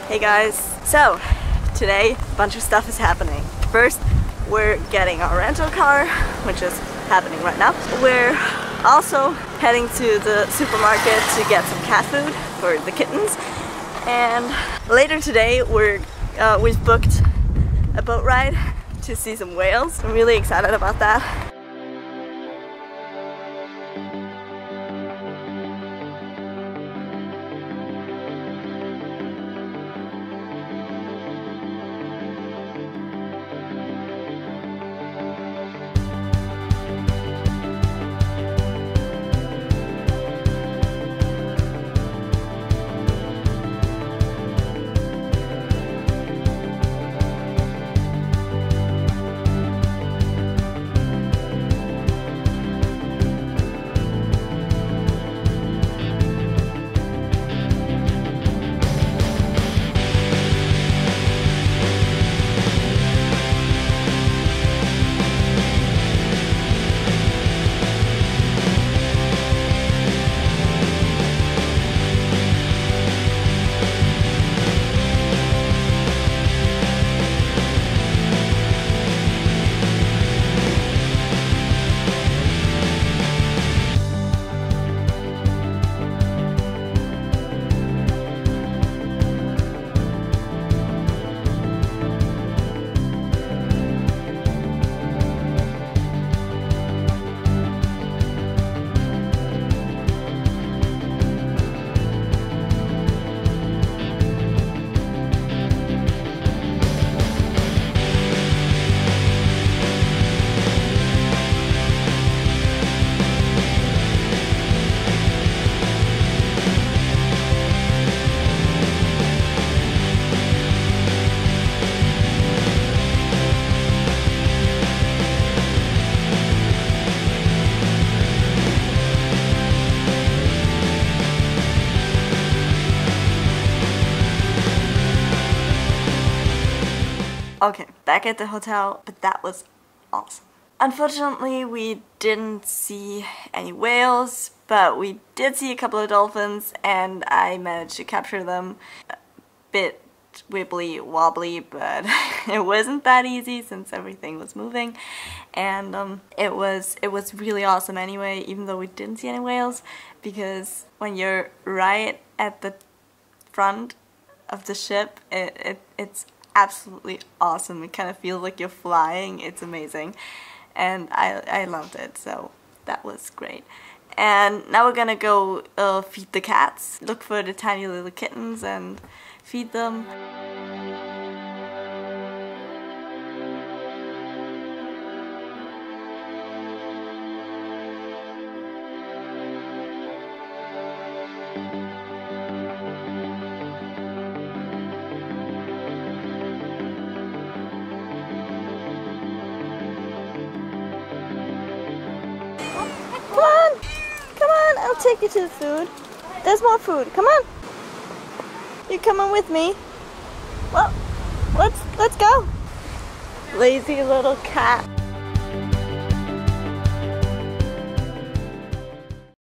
Hey guys, so today a bunch of stuff is happening. First, we're getting our rental car, which is happening right now. We're also heading to the supermarket to get some cat food for the kittens. And later today we've booked a boat ride to see some whales. I'm really excited about that. Okay, back at the hotel, but that was awesome. Unfortunately, we didn't see any whales, but we did see a couple of dolphins, and I managed to capture them. A bit wibbly wobbly, but it wasn't that easy since everything was moving, and it was really awesome anyway, even though we didn't see any whales, because when you're right at the front of the ship, it's absolutely awesome. It kind of feels like you're flying. It's amazing, and I loved it, so that was great. And now we're gonna go feed the cats, look for the tiny little kittens and feed them. I'll take you to the food. There's more food. Come on. You're coming with me. Well, let's go. Lazy little cat.